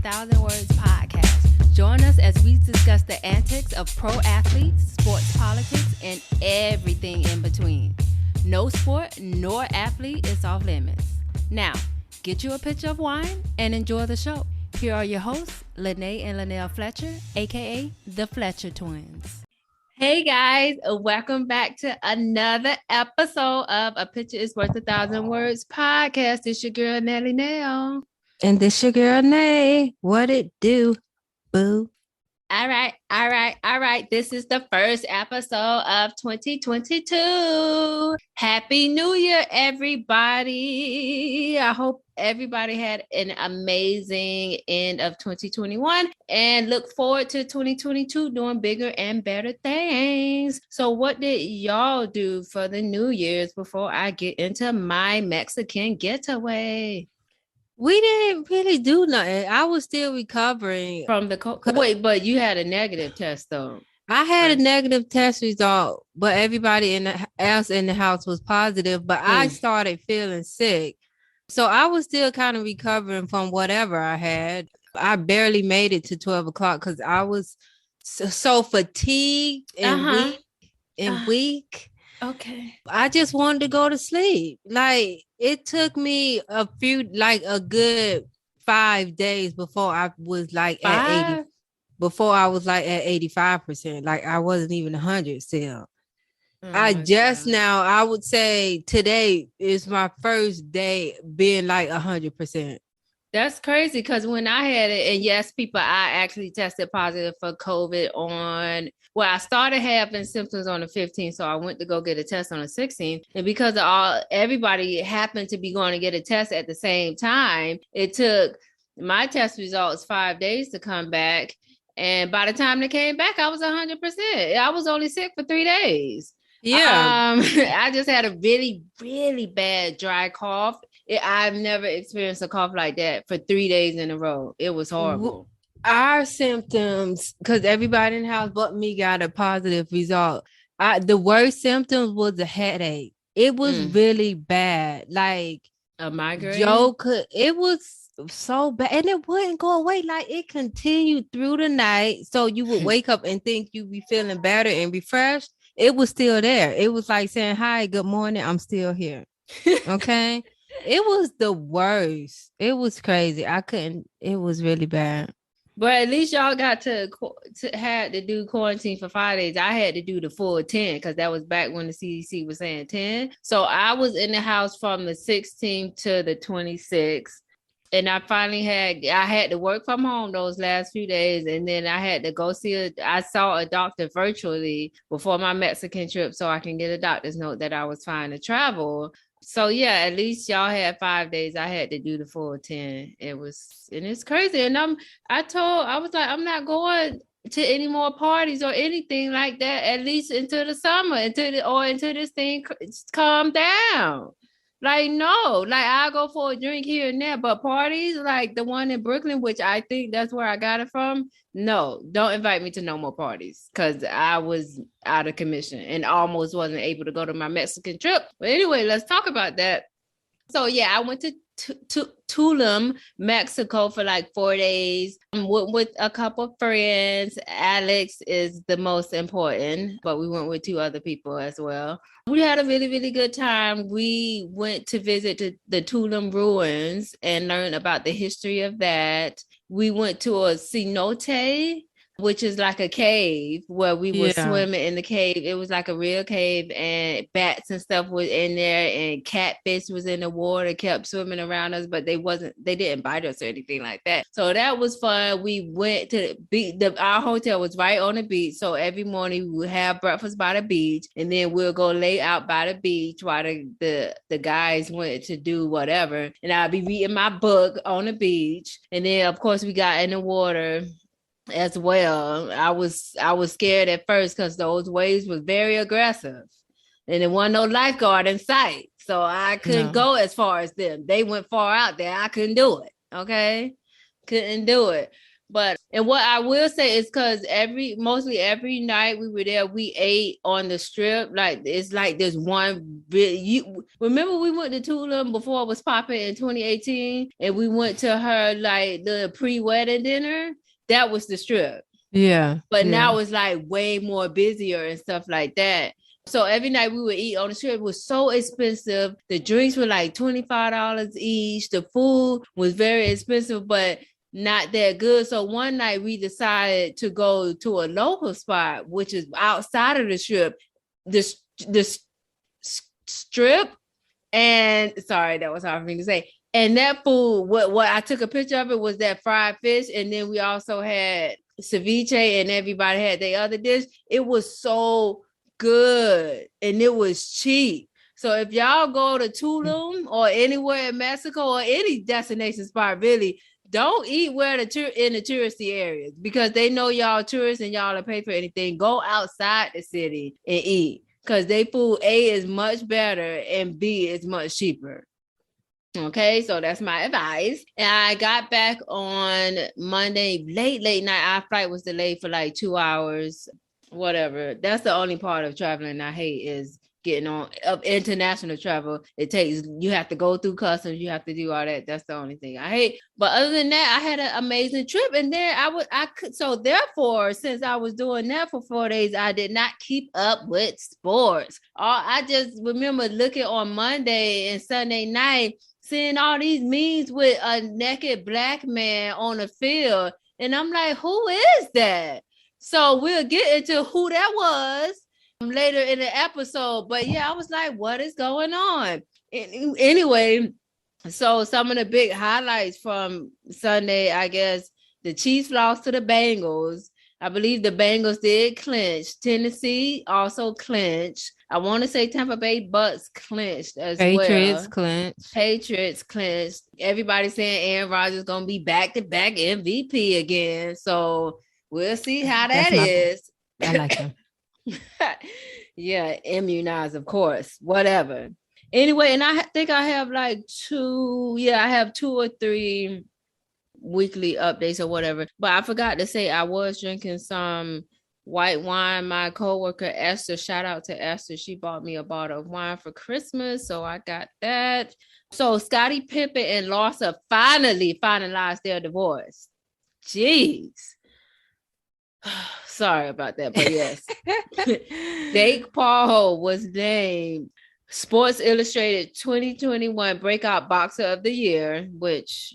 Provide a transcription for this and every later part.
Thousand Words podcast. Join us as we discuss the antics of pro athletes, sports politics, and everything in between. No sport nor athlete is off limits. Now, get you a pitcher of wine and enjoy the show. Here are your hosts, Lene and Linnell Fletcher, aka the Fletcher Twins. Hey guys, welcome back to another episode of A Picture is Worth 1,000 Words podcast. It's your girl, Nelly Nell. And this your girl, Nay. What it do, boo? All right. This is the first episode of 2022. Happy New Year, everybody. I hope everybody had an amazing end of 2021 and look forward to 2022 doing bigger and better things. So what did y'all do for the New Year's before I get into my Mexican getaway? We didn't really do nothing. I was still recovering From the COVID. Wait, but you had a negative test though. I had a negative test result, but everybody else in the house was positive, but I started feeling sick. So I was still kind of recovering from whatever I had. I barely made it to 12 o'clock because I was so fatigued and weak. Okay. I just wanted to go to sleep. Like, it took me a good 5 days before I was like at 80. Before I was like at 85%. Like, I wasn't even 100 still. I would say today is my first day being like 100%. That's crazy because when I had it, and yes, I actually tested positive for COVID I started having symptoms on the 15th, so I went to go get a test on the 16th. And because everybody happened to be going to get a test at the same time, it took my test results 5 days to come back. And by the time they came back, I was 100%. I was only sick for 3 days. Yeah. I just had a really, really bad dry cough. I've never experienced a cough like that for 3 days in a row. It was horrible. Our symptoms, because everybody in the house but me got a positive result. The worst symptoms was a headache. It was really bad. Like a migraine. It was so bad. And it wouldn't go away. Like, it continued through the night. So you would wake up and think you'd be feeling better and refreshed. It was still there. It was like saying, hi, good morning. I'm still here. Okay. It was the worst. It was crazy. It was really bad. But at least y'all got to had to do quarantine for 5 days. I had to do the full 10 because that was back when the CDC was saying 10. So I was in the house from the 16th to the 26th. And I finally had to work from home those last few days. And then I had to go I saw a doctor virtually before my Mexican trip so I can get a doctor's note that I was fine to travel. So yeah, at least y'all had 5 days. I had to do the full 10. It's crazy. And I was like, I'm not going to any more parties or anything like that, at least until the summer, until this thing calm down. Like, no, like I'll go for a drink here and there, but parties like the one in Brooklyn, which I think that's where I got it from. No, don't invite me to no more parties because I was out of commission and almost wasn't able to go to my Mexican trip. But anyway, let's talk about that. So yeah, I went to Tulum, Mexico for like 4 days. Went with a couple of friends. Alex is the most important, but we went with 2 other people as well. We had a really, really good time. We went to visit the Tulum ruins and learn about the history of that. We went to a cenote, which is like a cave where we were swimming in the cave. It was like a real cave and bats and stuff was in there and catfish was in the water, kept swimming around us, but they didn't bite us or anything like that. So that was fun. We went to the beach. Our hotel was right on the beach. So every morning we would have breakfast by the beach and then we'll go lay out by the beach while the guys went to do whatever. And I'll be reading my book on the beach. And then of course we got in the water as well. I was scared at first because those waves were very aggressive and there wasn't no lifeguard in sight. So I couldn't go as far as them. They went far out there. I couldn't do it. Okay. Couldn't do it. But and what I will say is because mostly every night we were there, we ate on the strip. Like it's like there's one bit. You remember we went to Tulum before it was popping in 2018, and we went to her like the pre-wedding dinner. That was the strip. Yeah. But now it's like way more busier and stuff like that. So every night we would eat on the strip. It was so expensive. The drinks were like $25 each. The food was very expensive, but not that good. So one night we decided to go to a local spot, which is outside of the strip. The strip, and sorry, that was hard for me to say. And that food, what I took a picture of it was that fried fish, and then we also had ceviche, and everybody had their other dish. It was so good, and it was cheap. So if y'all go to Tulum or anywhere in Mexico or any destination spot, really, don't eat where in the touristy areas because they know y'all tourists and y'all to pay for anything. Go outside the city and eat because they food A is much better and B is much cheaper. Okay, so that's my advice. And I got back on Monday late night. Our flight was delayed for like 2 hours, whatever. That's the only part of traveling I hate is getting on of international travel. You have to go through customs, you have to do all that. That's the only thing I hate. But other than that, I had an amazing trip. And then so therefore, since I was doing that for 4 days, I did not keep up with sports. I just remember looking on Monday and Sunday night, seeing all these memes with a naked black man on the field. And I'm like, who is that? So we'll get into who that was later in the episode. But yeah, I was like, what is going on? Anyway, so some of the big highlights from Sunday, I guess, the Chiefs lost to the Bengals. I believe the Bengals did clinch. Tennessee also clinched. I want to say Tampa Bay Bucks clinched as Patriots well. clinched. Patriots clinched. Everybody's saying Aaron Rodgers is going to be back-to-back MVP again. So we'll see how that is. I like him. Yeah, immunized, of course. Whatever. Anyway, and I think I have like 2 or 3 weekly updates or whatever. But I forgot to say I was drinking some white wine. My coworker Esther, shout out to Esther, she bought me a bottle of wine for Christmas, so I got that. So Scottie Pippen and Larsa finally finalized their divorce. Jeez. Sorry about that, but yes. Jake Paul was named Sports Illustrated 2021 Breakout Boxer of the Year, which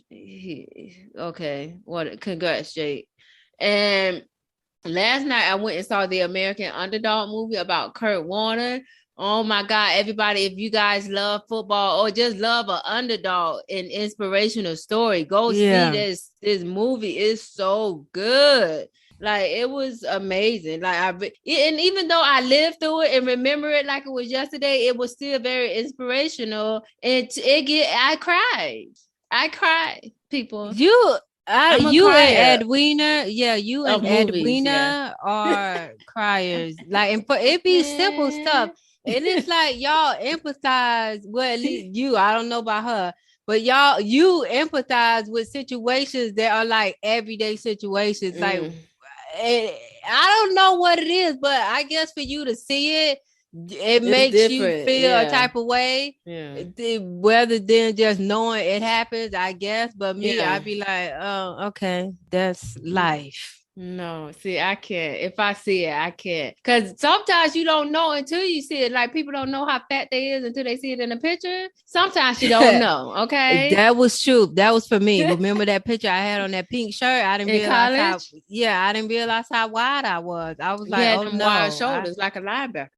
congrats, Jake. And last night I went and saw the American Underdog movie about Kurt Warner. Oh my God, everybody, if you guys love football or just love an underdog and inspirational story, go see this. This movie is so good. Like, it was amazing. Like, and even though I lived through it and remember it like it was yesterday, it was still very inspirational. And I cried, people. You and Edwina, you and Edwina are criers. Like, and it be simple stuff. And it's like y'all empathize. Well, at least you. I don't know about her. But you empathize with situations that are like everyday situations. Like, I don't know what it is, but I guess for you to see it, it makes you feel a type of way. Yeah. Rather than just knowing it happens, I guess. But me, I'd be like, oh, okay, that's life. No, see, I can't. If I see it, I can't. Because sometimes you don't know until you see it. Like, people don't know how fat they is until they see it in a picture. Sometimes you don't know, okay? That was true. That was for me. Remember that picture I had on that pink shirt? I didn't realize I didn't realize how wide I was. I was like, oh no. Wide shoulders like a linebacker.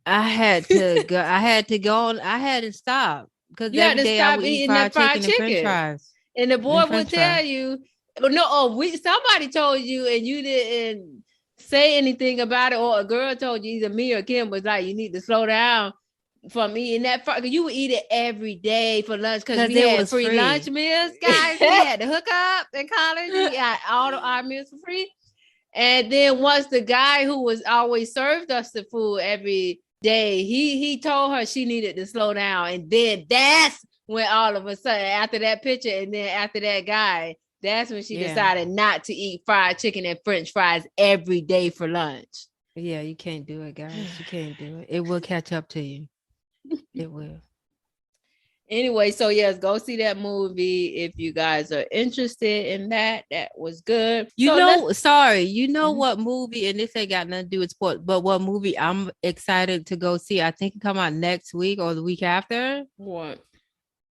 I had to go. I had to stop. Because every day I would eat fried chicken and French fries. And the boy would tell you, somebody told you and you didn't say anything about it, or a girl told you, either me or Kim was like, you need to slow down from eating that. You would eat it every day for lunch because we had free lunch meals, guys. We had to hook up in college. We got all our meals for free. And then once the guy who was always served us the food every day, he told her she needed to slow down. And then that's when all of a sudden, after that picture and then after that guy, That's when she decided not to eat fried chicken and French fries every day for lunch. Yeah, you can't do it, guys. You can't do it. It will catch up to you. It will. Anyway, so yes, go see that movie if you guys are interested in that. That was good. You know mm-hmm. what movie, and this ain't got nothing to do with sports, but what movie I'm excited to go see? I think it come out next week or the week after. What?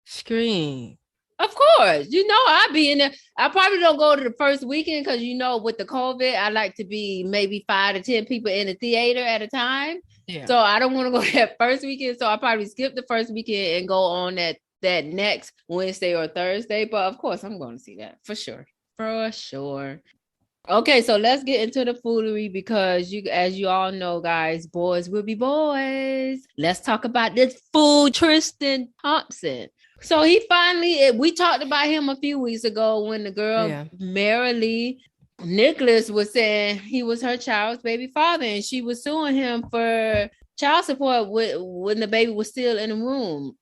Scream. Of course. I'll be in there. I probably don't go to the first weekend because, with the COVID, I like to be maybe 5 to 10 people in the theater at a time. Yeah. So I don't want to go that first weekend. So I'll probably skip the first weekend and go on that next Wednesday or Thursday. But of course, I'm going to see that for sure. For sure. Okay, so let's get into the foolery because as you all know, guys, boys will be boys. Let's talk about this fool, Tristan Thompson. So we talked about him a few weeks ago when the girl, Marilee Nicholas, was saying he was her child's baby father, and she was suing him for child support when the baby was still in the womb.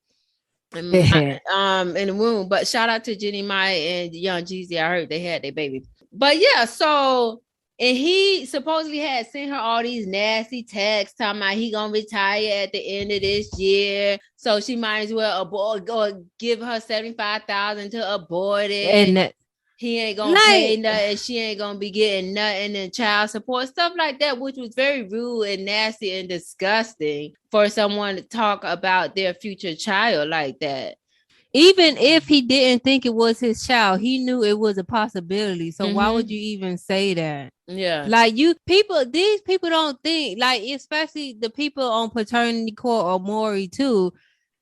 In the womb. But shout out to Jenny Maya and Young Jeezy. I heard they had their baby. But yeah, so and he supposedly had sent her all these nasty texts talking about he gonna retire at the end of this year, so she might as well go give her $75,000 to abort it. And he ain't gonna pay nothing. She ain't gonna be getting nothing in child support, stuff like that, which was very rude and nasty and disgusting for someone to talk about their future child like that. Even if he didn't think it was his child, he knew it was a possibility. So why would you even say that? Yeah. Like these people don't think, like, especially the people on paternity court or Maury too.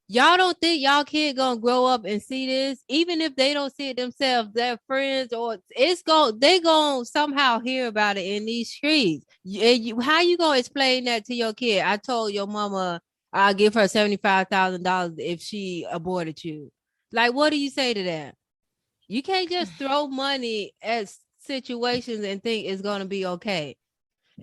Y'all don't think y'all kid gonna grow up and see this, even if they don't see it themselves, their friends, or they gonna somehow hear about it in these streets. How you gonna explain that to your kid? I told your mama I'll give her $75,000 if she aborted you. Like, what do you say to that? You can't just throw money at situations and think it's gonna be okay.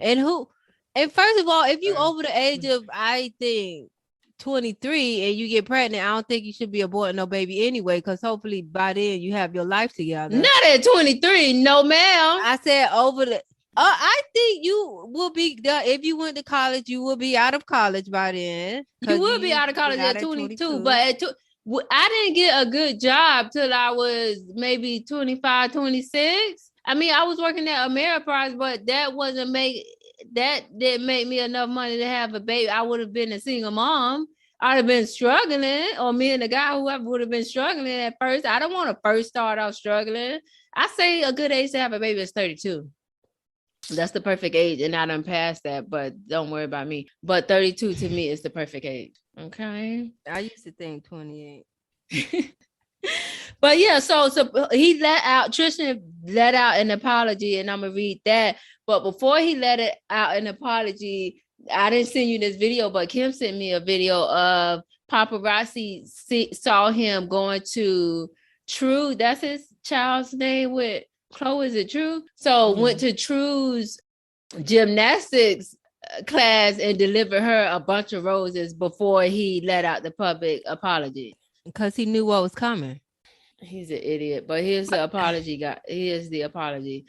And first of all, if you over the age of, I think, 23 and you get pregnant, I don't think you should be aborting no baby anyway, because hopefully by then you have your life together. Not at 23, no ma'am. I said over the I think you will be if you went to college, you will be out of college by then. You will be out of college at 22, but I didn't get a good job till I was maybe 25, 26. I mean, I was working at Ameriprise, but that didn't make me enough money to have a baby. I would have been a single mom. I'd have been struggling, or me and the guy, whoever, would have been struggling at first. I don't want to first start out struggling. I say a good age to have a baby is 32. That's the perfect age, and I done passed that, but don't worry about me. But 32 to me is the perfect age. Okay. I used to think 28. But yeah, so Tristan let out an apology, and I'm gonna read that. But before he let it out an apology, I didn't send you this video, but Kim sent me a video of paparazzi saw him going to True. That's his child's name with Khloe. Is it True? So went to True's gymnastics class and delivered her a bunch of roses before he let out the public apology. Because he knew what was coming. He's an idiot, but here's the apology, guy. Here's the apology.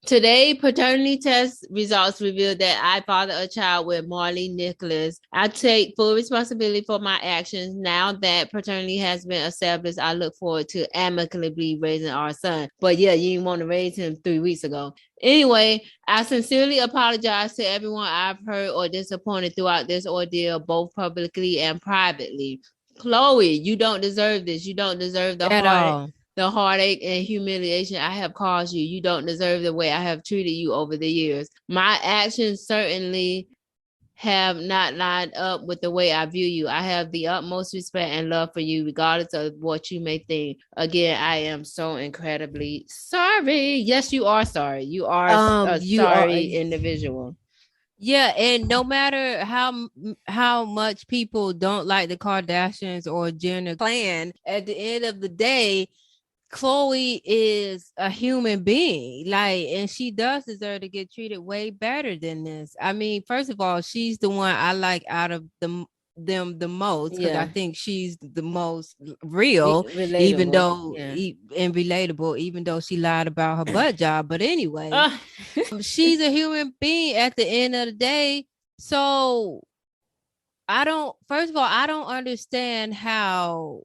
Today, paternity test results revealed that I fathered a child with Marilee Nicholas. I take full responsibility for my actions. Now that paternity has been established, I look forward to amicably raising our son. But yeah, you didn't want to raise him 3 weeks ago. Anyway, I sincerely apologize to everyone I've hurt or disappointed throughout this ordeal, both publicly and privately. Khloe, you don't deserve this. You don't deserve the heartache and humiliation I have caused you. You don't deserve the way I have treated you over the years. My actions certainly have not lined up with the way I view you. I have the utmost respect and love for you, regardless of what you may think. Again, I am so incredibly sorry. Yes, you are sorry. You are a sorry individual. Yeah, and no matter how much people don't like the Kardashians or Jenner clan, at the end of the day, Khloe is a human being, and she does deserve to get treated way better than this. I mean, first of all, she's the one I like out of them the most because I Yeah. think she's the most real, even Relatable. though Yeah. and relatable, even though she lied about her butt job. But anyway, Uh, she's a human being at the end of the day. So first of all, I don't understand how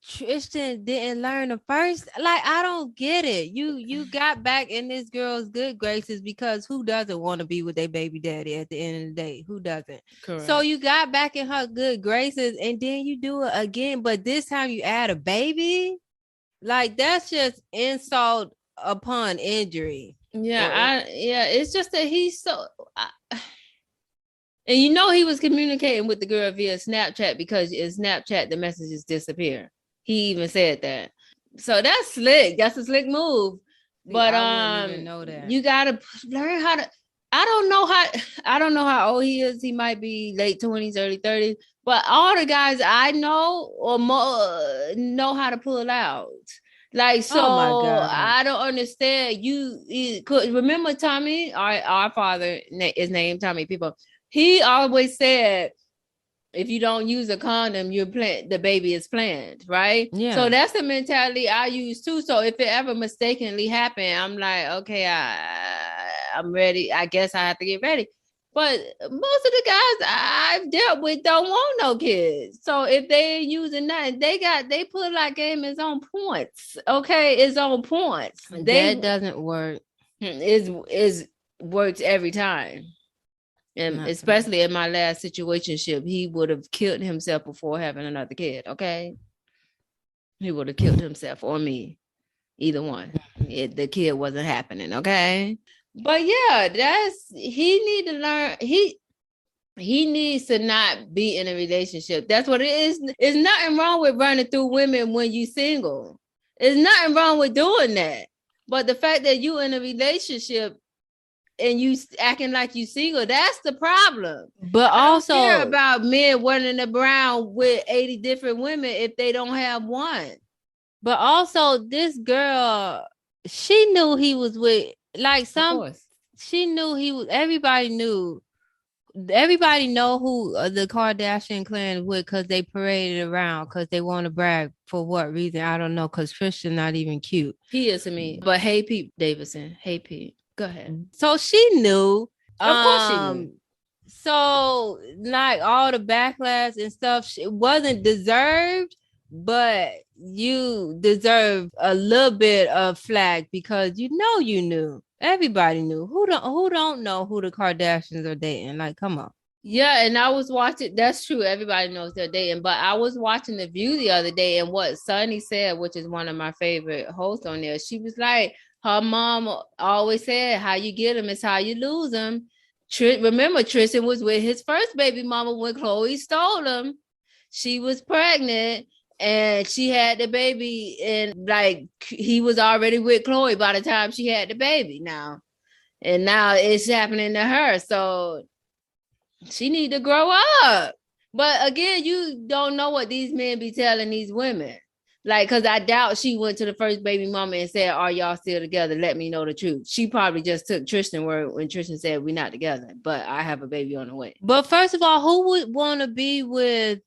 Tristan didn't learn the first. Like, I don't get it. You got back in this girl's good graces because who doesn't want to be with their baby daddy at the end of the day? Who doesn't? correct. So you got back in her good graces and then you do it again, but this time you add a baby. Like, that's just insult upon injury. Yeah, it's just that he's so and he was communicating with the girl via Snapchat because in Snapchat the messages disappear. He even said that. So that's slick. That's a slick move. But I wouldn't even know that. You gotta learn how to. I don't know how old he is. He might be late 20s, early 30s. But all the guys I know or more know how to pull out. Like, so Oh my God. I don't understand. You could remember Tommy, our father is named Tommy. People, he always said, if you don't use a condom, the baby is planned, right? Yeah. So that's the mentality I use too. So if it ever mistakenly happened, I'm like, okay, I'm ready. I guess I have to get ready. But most of the guys I've dealt with don't want no kids. So if they ain't using that, they put like game is on points. Okay, it's on points. That doesn't work. Is works every time. And especially in my last situationship, he would have killed himself before having another kid. Okay, he would have killed himself or me, either one. The kid wasn't happening. Okay, but yeah, he need to learn. He needs to not be in a relationship. That's what it is. There's nothing wrong with running through women when you single. There's nothing wrong with doing that. But the fact that you in a relationship and you acting like you single, that's the problem. But also, I don't care about men running around with 80 different women if they don't have one. But also, this girl, she knew he was with she knew he was. Everybody know who the Kardashian clan with because they paraded around because they want to brag. For what reason? I don't know. Because Tristan not even cute. He is to me. But hey, Pete Davidson. Hey, Pete. Go ahead. So she knew. Of course she knew. So like all the backlash and stuff, it wasn't deserved, but you deserve a little bit of flack because you knew. Everybody knew. Who don't know who the Kardashians are dating? Like, come on. Yeah, and I was watching. That's true. Everybody knows they're dating, but I was watching The View the other day, and what Sunny said, which is one of my favorite hosts on there, she was like, her mom always said, "How you get them is how you lose them." Remember, Tristan was with his first baby mama when Khloe stole him. She was pregnant, and she had the baby, and like he was already with Khloe by the time she had the baby. Now it's happening to her. So she need to grow up. But again, you don't know what these men be telling these women. Like, because I doubt she went to the first baby mama and said, "Are y'all still together? Let me know the truth." She probably just took Tristan word when Tristan said, "We're not together, but I have a baby on the way." But first of all, who would want to be with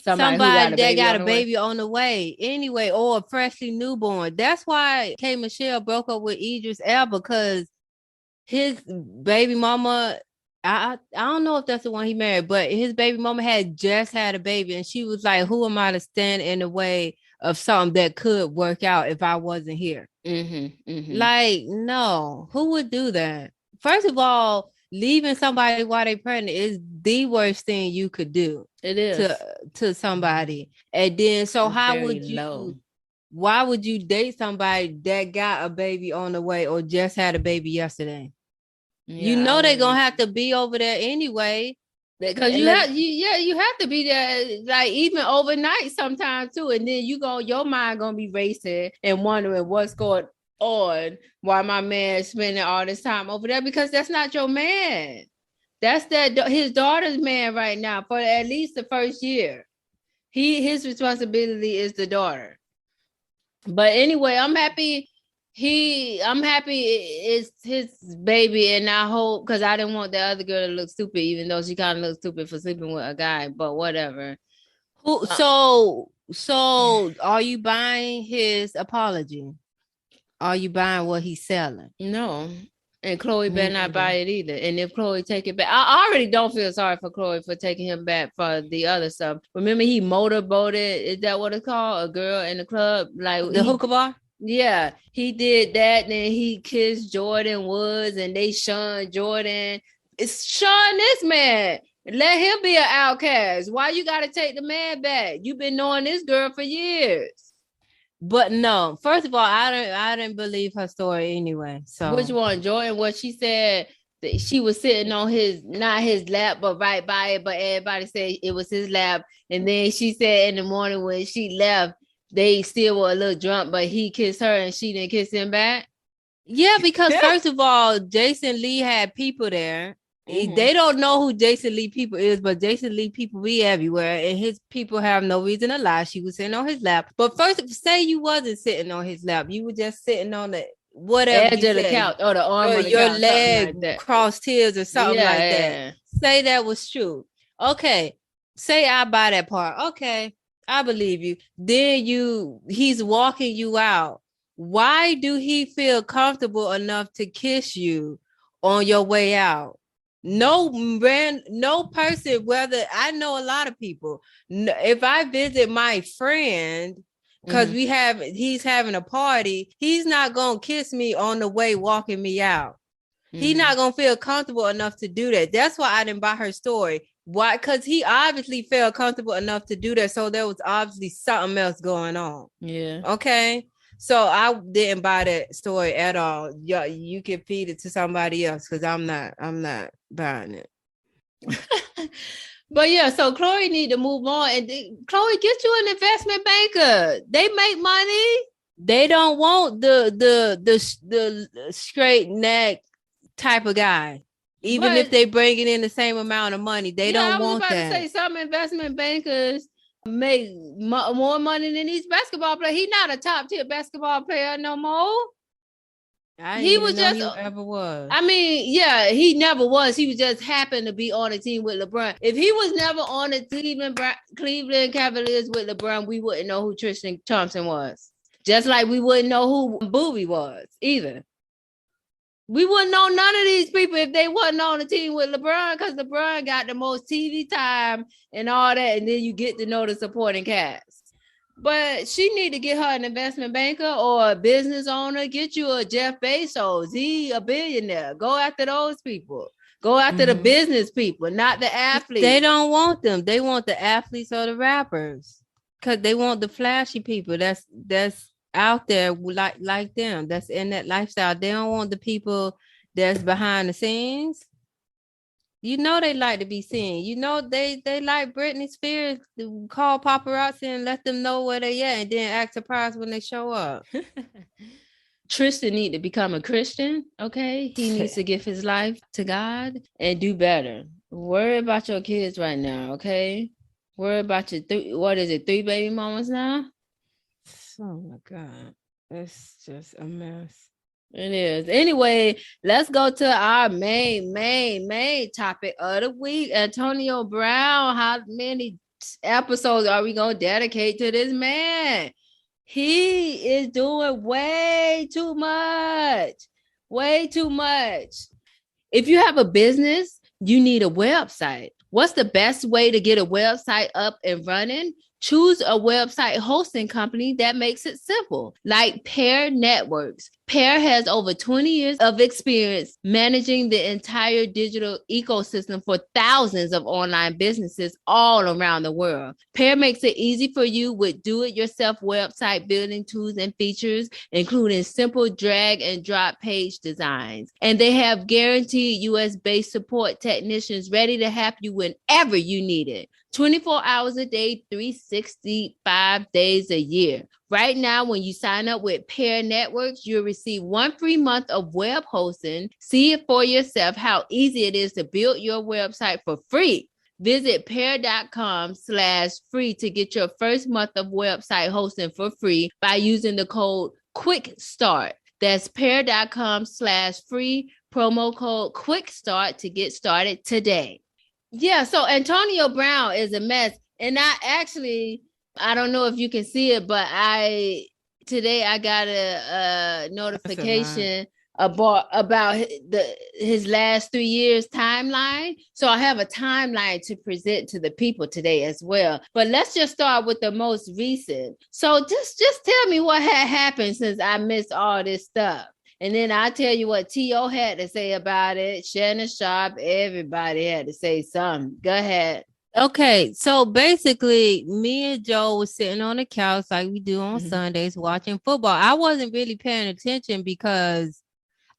somebody that got a baby on the way anyway, or a freshly newborn? That's why K. Michelle broke up with Idris Elba because his baby mama, I don't know if that's the one he married, but his baby mama had just had a baby, and she was like, "Who am I to stand in the way of something that could work out if I wasn't here?" Like, no, who would do that? First of all, leaving somebody while they're pregnant is the worst thing you could do. It is to somebody. And then, so how would you? Why would you date somebody that got a baby on the way or just had a baby yesterday? Yeah, they're gonna have to be over there anyway. Because you have to be there, like even overnight sometimes too, and then your mind gonna be racing and wondering what's going on. Why my man spending all this time over there? Because that's not your man. That's his daughter's man right now for at least the first year. His responsibility is the daughter. But anyway, I'm happy I'm happy it's his baby, and I hope, because I didn't want the other girl to look stupid, even though she kind of looks stupid for sleeping with a guy, but whatever. So are you buying his apology? Are you buying what he's selling? No. And Khloe better not buy it either. And if Khloe take it back, I already don't feel sorry for Khloe for taking him back for the other stuff. Remember, he motorboated, is that what it's called? A girl in the club? Like the hookah bar? Yeah, he did that. Then he kissed Jordan Woods and they shunned Jordan. It's shun this man. Let him be an outcast. Why you got to take the man back? You've been knowing this girl for years. But no, first of all, I didn't believe her story anyway. So which one, Jordan? What she said that she was sitting on not his lap, but right by it. But everybody said it was his lap. And then she said in the morning when she left, they still were a little drunk, but he kissed her and she didn't kiss him back. Yeah, because first of all, Jason Lee had people there. They don't know who Jason Lee people is, but Jason Lee people be everywhere, and his people have no reason to lie. She was sitting on his lap. But first, say you wasn't sitting on his lap, you were just sitting on the whatever edge of the couch or the arm or of the your couch, leg like crossed his or something like that. Say that was true. Okay, say I buy that part. Okay, I believe you. Then he's walking you out. Why do he feel comfortable enough to kiss you on your way out? No person, whether I know a lot of people, if I visit my friend because he's having a party, he's not gonna kiss me on the way walking me out. He's not gonna feel comfortable enough to do that. That's why I didn't buy her story. Why? Because he obviously felt comfortable enough to do that, so there was obviously something else going on. Yeah. Okay. So I didn't buy that story at all. Yeah, you can feed it to somebody else because I'm not buying it. But yeah, so Khloe need to move on, and Khloe, get you an investment banker. They make money. They don't want the straight neck type of guy. Even if they bring it in the same amount of money, they don't want that. I was about to say some investment bankers make more money than these basketball players. He's not a top tier basketball player no more. He ever was. I mean, yeah, he never was. He was just happened to be on a team with LeBron. If he was never on a Cleveland Cavaliers with LeBron, we wouldn't know who Tristan Thompson was. Just like we wouldn't know who Boobie was either. We wouldn't know none of these people if they wasn't on the team with LeBron, because LeBron got the most TV time and all that, and then you get to know the supporting cast. But she need to get her an investment banker or a business owner. Get you a Jeff Bezos. He a billionaire. Go after those people. Go after the business people, not the athletes. They don't want them. They want the athletes or the rappers, because they want the flashy people. That's out there like them, that's in that lifestyle. They don't want the people that's behind the scenes. You know, they like to be seen. You know, they like Britney Spears to call paparazzi and let them know where they at, and then act surprised when they show up. Tristan need to become a Christian. Okay, he needs to give his life to God and do better. Worry about your kids right now. Okay, worry about your 3 baby mamas now. Oh my God, it's just a mess. It is. Anyway, let's go to our main topic of the week. Antonio Brown. How many episodes are we gonna dedicate to this man? He is doing way too much. Way too much. If you have a business, you need a website. What's the best way to get a website up and running? Choose a website hosting company that makes it simple, like Pear Networks. Pear has over 20 years of experience managing the entire digital ecosystem for thousands of online businesses all around the world. Pear makes it easy for you with do-it-yourself website building tools and features, including simple drag and drop page designs. And they have guaranteed US-based support technicians ready to help you whenever you need it. 24 hours a day, 365 days a year. Right now, when you sign up with Pear Networks, you'll receive 1 free month of web hosting. See it for yourself how easy it is to build your website for free. Visit pear.com/free to get your first month of website hosting for free by using the code QUICKSTART. That's pear.com/free promo code quick start to get started today. Yeah, so Antonio Brown is a mess. And I don't know if you can see it, but today I got a notification about his last 3 years timeline. So I have a timeline to present to the people today as well. But let's just start with the most recent. So just tell me what had happened since I missed all this stuff. And then I'll tell you what T.O. had to say about it. Shannon Sharp, everybody had to say something. Go ahead. Okay, so basically, me and Joe was sitting on the couch like we do on Sundays watching football. I wasn't really paying attention because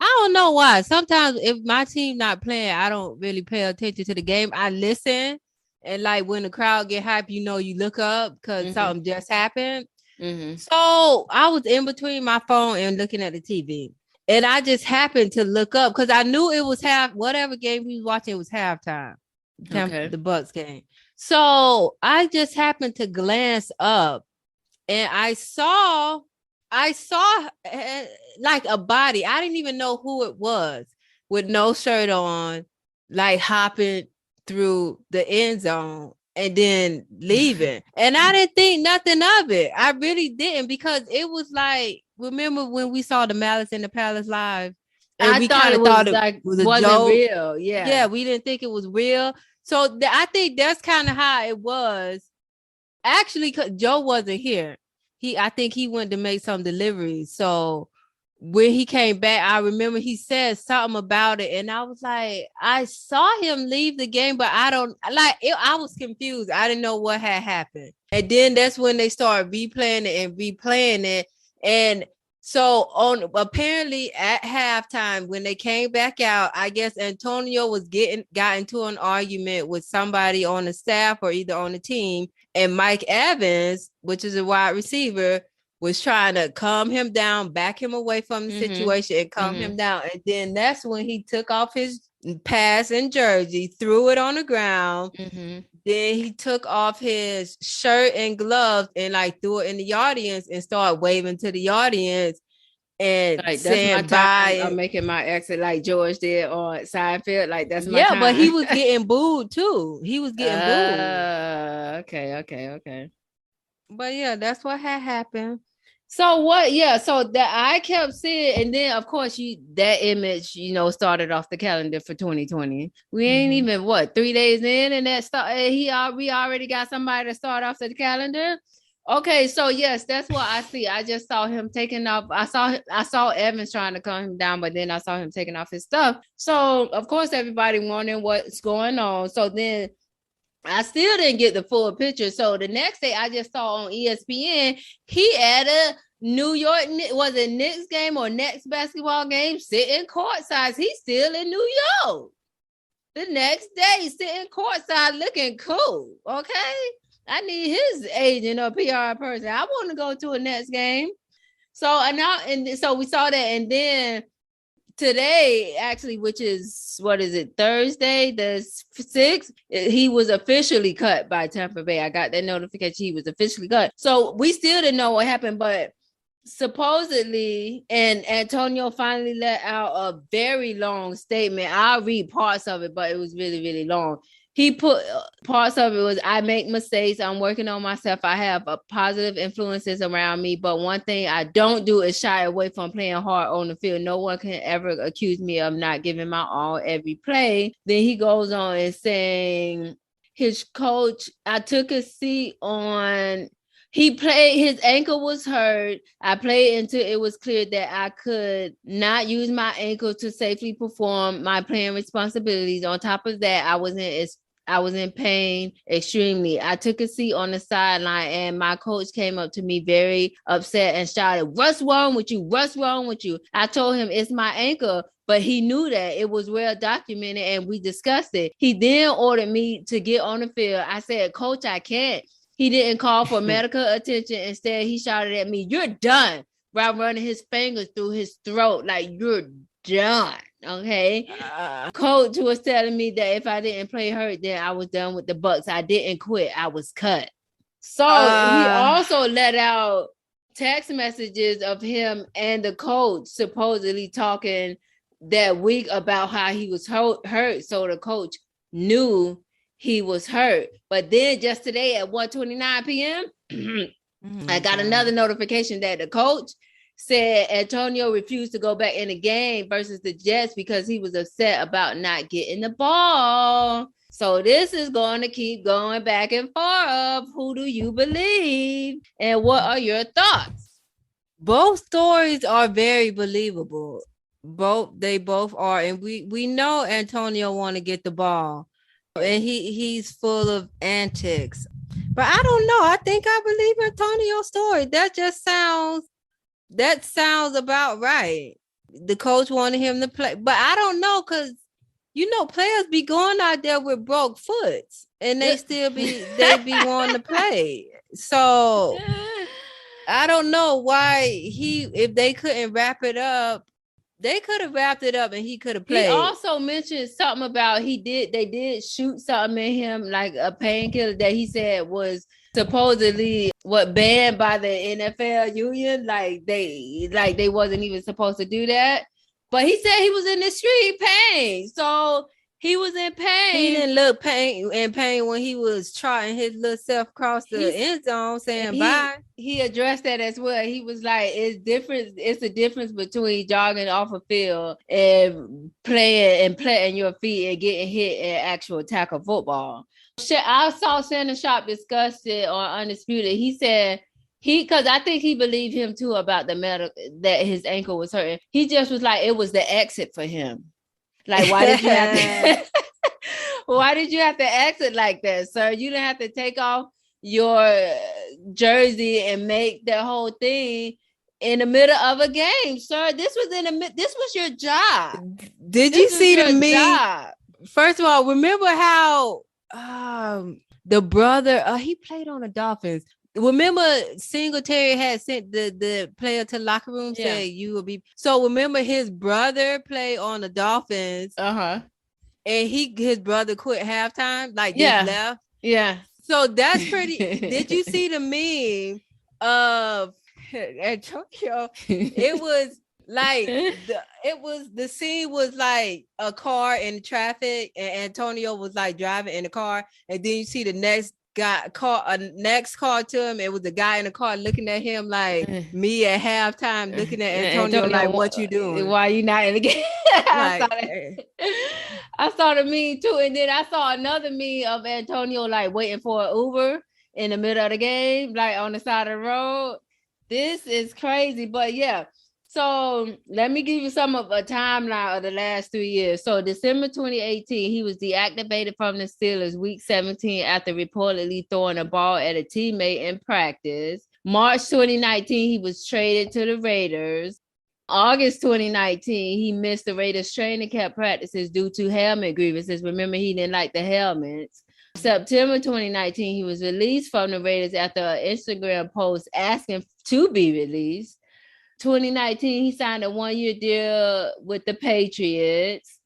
I don't know why. Sometimes if my team not playing, I don't really pay attention to the game. I listen, and like when the crowd get hype, you look up because something just happened. So I was in between my phone and looking at the TV. And I just happened to look up because I knew it was whatever game we was watching, it was halftime. Okay. The Bucks game. So I just happened to glance up and I saw like a body. I didn't even know who it was with no shirt on, like hopping through the end zone and then leaving. And I didn't think nothing of it. I really didn't, because it was like, remember when we saw the Malice in the Palace live? And we kind of thought it was a joke. Real. Yeah, we didn't think it was real. So I think that's kind of how it was. Actually, Joe wasn't here. I think he went to make some deliveries. So when he came back, I remember he said something about it, and I was like, I saw him leave the game, but I don't like it. I was confused. I didn't know what had happened. And then that's when they started replaying it. And so apparently at halftime, when they came back out, I guess Antonio got into an argument with somebody on the staff or either on the team, and Mike Evans, which is a wide receiver, was trying to calm him down, back him away from the situation and calm him down. And then that's when he took off his passing jersey, threw it on the ground. Then he took off his shirt and gloves and like threw it in the audience and started waving to the audience and like, saying bye. I'm making my exit like George did on Seinfeld. Like, that's my time. But he was getting booed too. He was getting booed. Okay. But yeah, that's what had happened. So what? Yeah. So that I kept seeing, and then of course that image, started off the calendar for 2020. We ain't even 3 days in, and we already got somebody to start off the calendar. Okay, so yes, that's what I see. I just saw him taking off. I saw Evans trying to calm him down, but then I saw him taking off his stuff. So of course everybody wondering what's going on. So then I still didn't get the full picture. So the next day I just saw on ESPN, he at a New York, was it Knicks game or Nets basketball game, sitting courtside. He's still in New York. The next day, sitting courtside looking cool. Okay. I need his agent or PR person. I want to go to a Nets game. So so we saw that. And then today, actually, which is, Thursday, the 6th, he was officially cut by Tampa Bay. I got that notification he was officially cut. So we still didn't know what happened, but supposedly, and Antonio finally let out a very long statement. I'll read parts of it, but it was really, really long. He put parts of it was, I make mistakes. I'm working on myself. I have positive influences around me. But one thing I don't do is shy away from playing hard on the field. No one can ever accuse me of not giving my all every play. Then he goes on and saying his coach, I took a seat on, his ankle was hurt. I played until it was clear that I could not use my ankle to safely perform my playing responsibilities. On top of that, I was in pain extremely. I took a seat on the sideline and my coach came up to me very upset and shouted, "What's wrong with you? What's wrong with you?" I told him it's my ankle, but he knew that it was well documented and we discussed it. He then ordered me to get on the field. I said, "Coach, I can't." He didn't call for medical attention. Instead, he shouted at me, "You're done," while running his fingers through his throat like, "You're done." Okay. Coach was telling me that if I didn't play hurt, then I was done with the Bucks. I didn't quit. I was cut. So he also let out text messages of him and the coach supposedly talking that week about how he was hurt. So the coach knew he was hurt. But then just today at 1:29 p.m., I got another notification that the coach said Antonio refused to go back in the game versus the Jets because he was upset about not getting the ball. So this is going to keep going back and forth. Who do you believe? And what are your thoughts? Both stories are very believable. They both are. And we know Antonio want to get the ball. And he's full of antics. But I don't know. I think I believe Antonio's story. That sounds about right. The coach wanted him to play. But I don't know, because players be going out there with broke foots and they be wanting to play. So I don't know why if they couldn't wrap it up, they could have wrapped it up and he could have played. He also mentioned something about they did shoot something in him, like a painkiller that he said was supposedly banned by the NFL union. Like they wasn't even supposed to do that. But he said he was in extreme pain. So he was in pain. He didn't look in pain when he was trotting his little self across the end zone saying bye. He addressed that as well. He was like, it's a difference between jogging off a field and planting your feet and getting hit in actual tackle football. I saw Shannon Sharpe discuss it on Undisputed. He said because I think he believed him too about that his ankle was hurting. He just was like, it was the exit for him. Like, why did you have to exit like that, sir? You didn't have to take off your jersey and make the whole thing in the middle of a game, sir. This was your job. Did you see the meme? First of all, remember how the brother he played on the Dolphins. Remember Singletary had sent the player to the locker room, said you will be. So remember his brother played on the Dolphins. And his brother quit halftime, just left. Yeah. So that's pretty. Did you see the meme of Antonio? It was like the scene was like a car in traffic and Antonio was like driving in the car, and then you see the next car to him. It was the guy in the car looking at him like me at halftime, looking at Antonio like, what you doing? Why you not in the game? I saw the meme too, and then I saw another meme of Antonio like waiting for an Uber in the middle of the game, like on the side of the road. This is crazy, but yeah. So let me give you some of a timeline of the last 3 years. So December 2018, he was deactivated from the Steelers week 17 after reportedly throwing a ball at a teammate in practice. March 2019, he was traded to the Raiders. August 2019, he missed the Raiders training camp practices due to helmet grievances. Remember, he didn't like the helmets. September 2019, he was released from the Raiders after an Instagram post asking to be released. 2019, he signed a 1-year deal with the Patriots.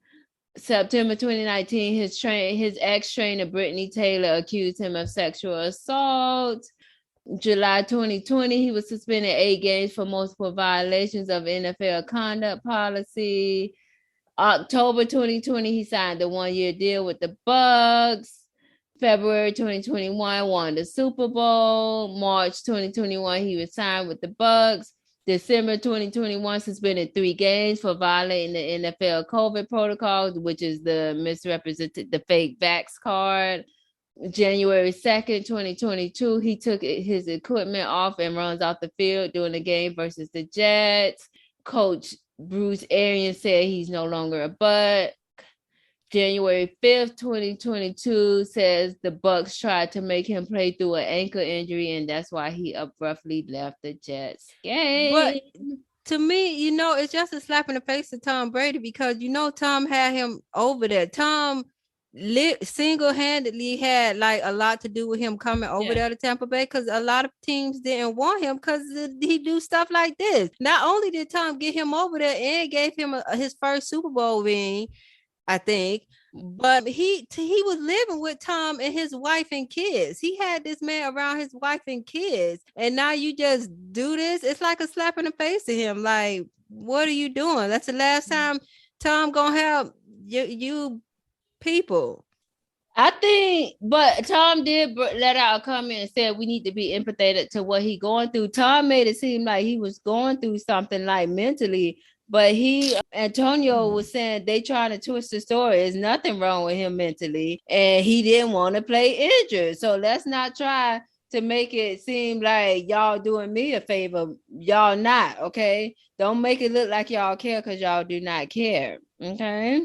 September 2019, his ex-trainer Brittany Taylor accused him of sexual assault. July 2020, he was suspended 8 games for multiple violations of NFL conduct policy. October 2020, he signed a 1-year deal with the Bucks. February 2021, won the Super Bowl. March 2021, he was signed with the Bucks. December 2021, suspended 3 games for violating the NFL COVID protocols, which is the fake vax card. January 2nd, 2022, he took his equipment off and runs off the field during the game versus the Jets. Coach Bruce Arians said he's no longer a Buck. January 5th, 2022, says the Bucks tried to make him play through an ankle injury, and that's why he abruptly left the Jets game. But to me, it's just a slap in the face to Tom Brady, because Tom had him over there. Tom single-handedly had like a lot to do with him coming over there to Tampa Bay, because a lot of teams didn't want him because he do stuff like this. Not only did Tom get him over there and gave him his first Super Bowl ring, I think, But he was living with Tom and his wife and kids. He had this man around his wife and kids, and now you just do this. It's like a slap in the face to him. Like, what are you doing? That's the last time Tom gonna help you people. I think, but Tom did let out a comment and said we need to be empathetic to what he going through. Tom made it seem like he was going through something like mentally, but Antonio was saying they trying to twist the story. There's nothing wrong with him mentally, and he didn't want to play injured. So let's not try to make it seem like y'all doing me a favor. Y'all not, okay? Don't make it look like y'all care because y'all do not care, okay?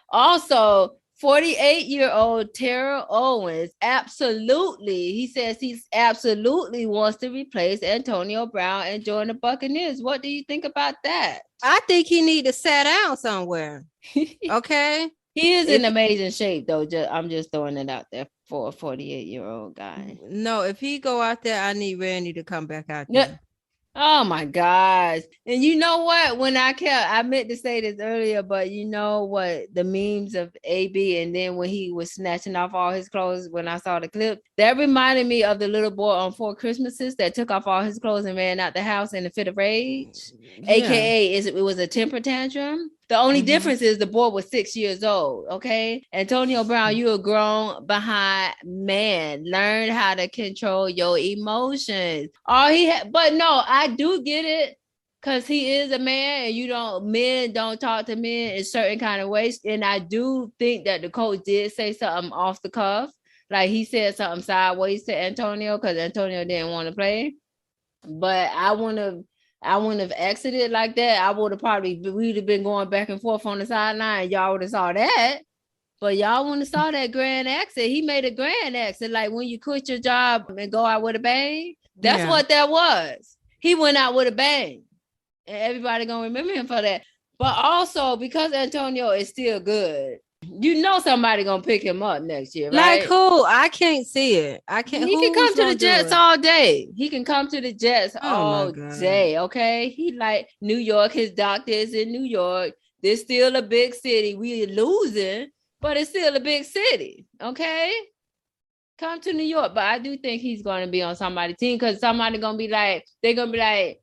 Also, 48-year-old Terrell Owens he says he absolutely wants to replace Antonio Brown and join the Buccaneers. What do you think about that? I think he need to sit down somewhere. Okay. He is in amazing shape, though. I'm just throwing it out there for a 48-year-old guy. No, if he go out there, I need Randy to come back out there. Oh my gosh. And you know what? I meant to say this earlier, but you know what? The memes of AB, and then when he was snatching off all his clothes, when I saw the clip, that reminded me of the little boy on 4 Christmases that took off all his clothes and ran out the house in a fit of rage. Yeah. AKA it was a temper tantrum. The only difference is the boy was 6 years old, okay? Antonio Brown, you a grown behind man. Learn how to control your emotions. But no, I do get it, because he is a man, and men don't talk to men in certain kind of ways. And I do think that the coach did say something off the cuff. Like he said something sideways to Antonio because Antonio didn't want to play. But I wouldn't have exited like that. We'd have been going back and forth on the sideline. Y'all would have saw that. But y'all wouldn't have saw that grand exit. He made a grand exit. Like when you quit your job and go out with a bang. That's what that was. He went out with a bang. And everybody gonna remember him for that. But also, because Antonio is still good, somebody gonna pick him up next year, right? Like who? I can't see it. I can't. He can come to the Jets all day. He can come to the Jets all day, okay? He like New York. His doctor is in New York. There's still a big city. We losing, but it's still a big city, okay? Come to New York. But I do think he's going to be on somebody's team, because somebody going to be like, they're going to be like,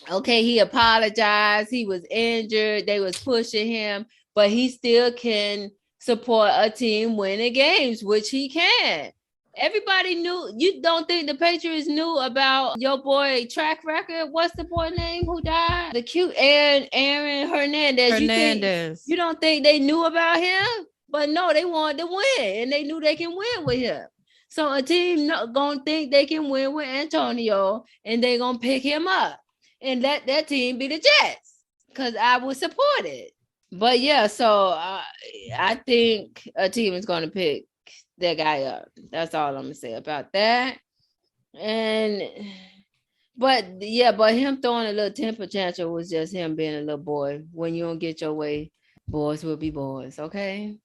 okay, he apologized. He was injured. They was pushing him, but he still can support a team winning games, which he can. Everybody knew. You don't think the Patriots knew about your boy track record? What's the boy name who died? The cute Aaron Hernandez. You don't think they knew about him? But no, they wanted to win, and they knew they can win with him. So a team gonna think they can win with Antonio, and they gonna pick him up and let that team be the Jets, because I would support it. But yeah, so I think a team is gonna pick that guy up. That's all I'm gonna say about that. But him throwing a little temper tantrum was just him being a little boy. When you don't get your way, boys will be boys. Okay.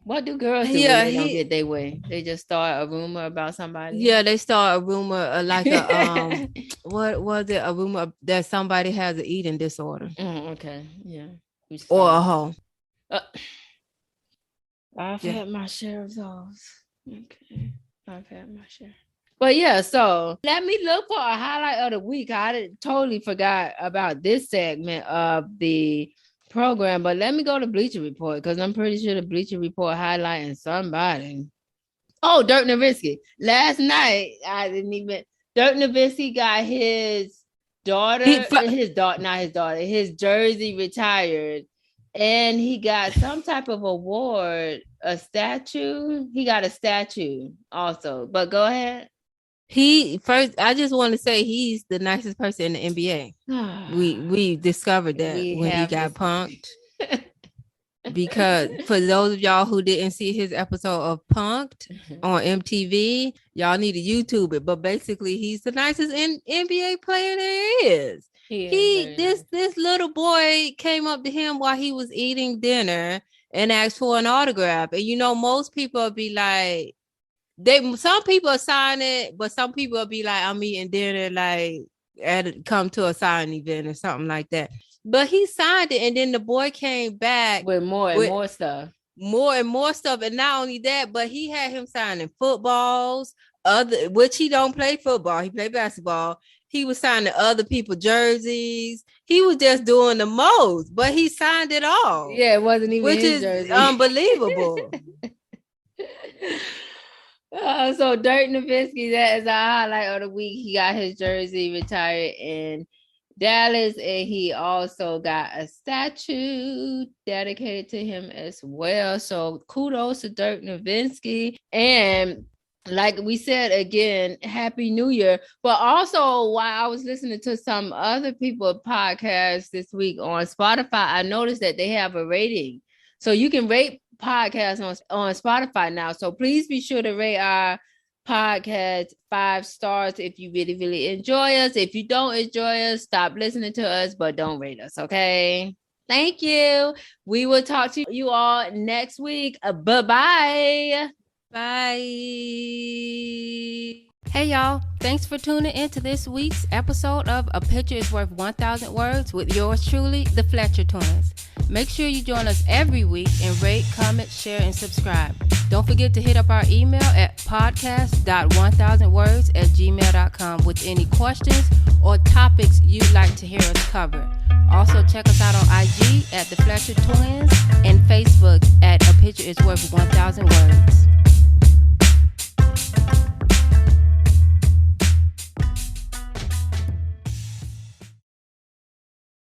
What do girls do when they don't get their way? They just start a rumor about somebody. Yeah, they start a rumor like a what was it? A rumor that somebody has an eating disorder. Okay, yeah. Or a hoe. I've had my share of those. Okay, I've had my share. But yeah, so let me look for a highlight of the week. I totally forgot about this segment of the program, but let me go to Bleacher Report, because I'm pretty sure the Bleacher Report highlighting somebody. Oh, Dirk Nowitzki. Last night, Dirk Nowitzki got his jersey retired, and he got some type of award, a statue. He got a statue also, but go ahead. I just want to say he's the nicest person in the NBA. we discovered that when he got punked. Because for those of y'all who didn't see his episode of Punked on MTV, y'all need to YouTube it. But basically, he's the nicest NBA player there is. This little boy came up to him while he was eating dinner and asked for an autograph. And most people will be like, some people sign it, but some people will be like, I'm eating dinner, like come to a signing event or something like that. But he signed it, and then the boy came back with more stuff. more and more stuff. And not only that, but he had him signing footballs, which he don't play football. He play basketball. He was signing other people's jerseys. He was just doing the most, but he signed it all. Yeah, it wasn't even which his is jersey. Unbelievable. So Dirk Nowitzki, that is our highlight of the week. He got his jersey retired in Dallas, and he also got a statue dedicated to him as well. So kudos to Dirk Nowitzki. And like we said again, Happy New Year. But also, while I was listening to some other people podcasts this week on Spotify, I noticed that they have a rating. So you can rate podcasts on Spotify now. So please be sure to rate our podcast 5 stars if you really, really enjoy us. If you don't enjoy us, stop listening to us, but don't rate us, okay? Thank you. We will talk to you all next week. Bye-bye. Bye. Hey y'all, thanks for tuning in to this week's episode of A Picture is Worth 1,000 Words with yours truly, the Fletcher Twins. Make sure you join us every week and rate, comment, share, and subscribe. Don't forget to hit up our email at podcast.1000words@gmail.com with any questions or topics you'd like to hear us cover. Also check us out on IG at the Fletcher Twins and Facebook at A Picture is Worth 1,000 Words.